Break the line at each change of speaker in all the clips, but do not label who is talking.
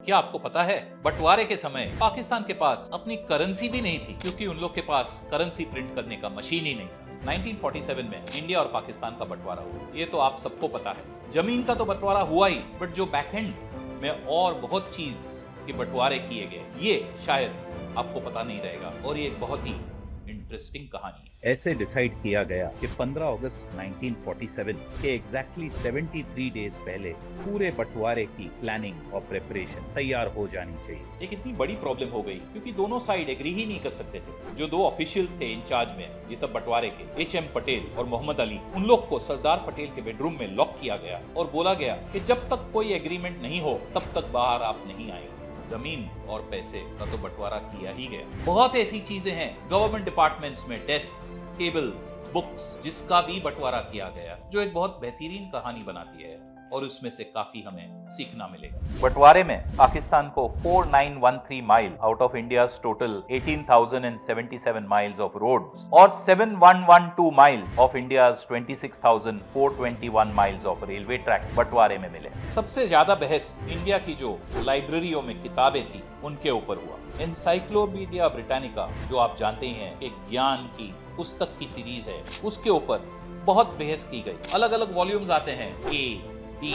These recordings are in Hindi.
क्या आपको पता है बंटवारे के समय पाकिस्तान के पास अपनी करेंसी भी नहीं थी, क्योंकि उन लोग के पास करेंसी प्रिंट करने का मशीन ही नहीं था। 1947 में इंडिया और पाकिस्तान का बंटवारा हुआ, ये तो आप सबको पता है। जमीन का तो बंटवारा हुआ ही, बट जो बैकएंड में और बहुत चीज के बंटवारे किए गए, ये शायद आपको पता नहीं रहेगा, और ये एक बहुत ही इंटरेस्टिंग कहानी है।
ऐसे डिसाइड किया गया कि 15 अगस्त 1947 के एग्जैक्टली 73 डेज पहले पूरे बंटवारे की प्लानिंग और प्रिपरेशन तैयार हो जानी चाहिए।
एक इतनी बड़ी प्रॉब्लम हो गई क्योंकि दोनों साइड एग्री ही नहीं कर सकते थे। जो दो ऑफिशियल्स थे इंचार्ज में ये सब बंटवारे के, एच.एम. पटेल और मोहम्मद अली, उन लोग को सरदार पटेल के बेडरूम में लॉक किया गया और बोला गया कि जब तक कोई एग्रीमेंट नहीं हो तब तक बाहर आप नहीं आएंगे। जमीन और पैसे का तो बंटवारा किया ही गया। बहुत ऐसी चीजें हैं गवर्नमेंट डिपार्टमेंट्स में, डेस्क्स, टेबल्स, बुक्स, जिसका भी बंटवारा किया गया, जो एक बहुत बेहतरीन कहानी बनाती है और उसमें से काफी हमें सीखना मिलेगा। बंटवारे में पाकिस्तान को 4913 mile out of India's total 18,077 miles of roads और 7112 mile of India's 26,421 miles of railway track बंटवारे में मिले। सबसे ज्यादा बहस इंडिया की जो लाइब्रेरियों में किताबें थी उनके ऊपर हुआ। एनसाइक्लोपीडिया ब्रिटानिका, जो आप जानते ही हैं, एक ज्ञान की पुस्तक की सीरीज है, उसके ऊपर बहुत बहस की गई। अलग अलग वॉल्यूम्स आते हैं, ए, बी,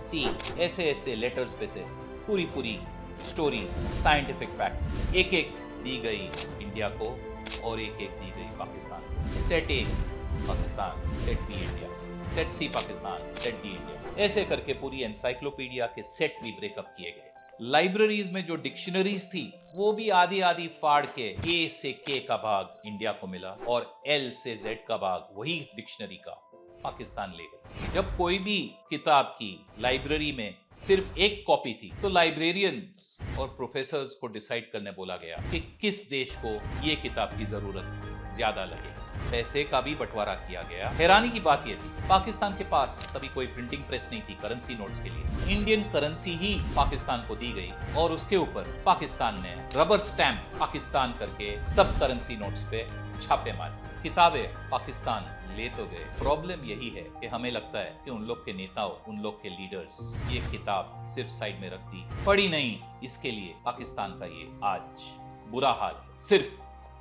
सी, ऐसे लेटर्स पे से पूरी स्टोरी, साइंटिफिक फैक्ट एक एक दी गई इंडिया को और एक एक दी गई पाकिस्तान को। Set A Pakistan, set B India, set C Pakistan, set D India, ऐसे करके पूरी एनसाइक्लोपीडिया के सेट भी ब्रेकअप किए गए। लाइब्रेरीज में जो डिक्शनरीज थी वो भी आधी फाड़ के ए से के का भाग इंडिया को मिला और एल से जेड का भाग वही डिक्शनरी का पाकिस्तान ले गए। जब कोई भी किताब की लाइब्रेरी में सिर्फ एक कॉपी थी तो लाइब्रेरियंस और प्रोफेसर्स को डिसाइड करने बोला गया कि किस देश को ये किताब की जरूरत ज्यादा लगे। पैसे का भी बंटवारा किया गया। हैरानी की बात यह थी पाकिस्तान के पास तभी कोई प्रिंटिंग प्रेस नहीं थी करेंसी नोट्स के लिए। इंडियन करेंसी ही पाकिस्तान को दी गई और उसके ऊपर पाकिस्तान ने रबर स्टैंप पाकिस्तान करके सब करेंसी नोट्स पे छापे मारे। किताबें पाकिस्तान ले तो गए। प्रॉब्लम यही है कि हमें लगता है कि उन लोग के नेताओं, उन लोग के लीडर्स ये किताब सिर्फ साइड में रख दी, पढ़ी नहीं। इसके लिए पाकिस्तान का ये आज बुरा हाल है, सिर्फ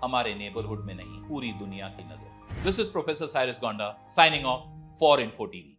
हमारे नेबरहुड में नहीं, पूरी दुनिया की नजर। This is professor Cyrus Gonda signing off for info TV.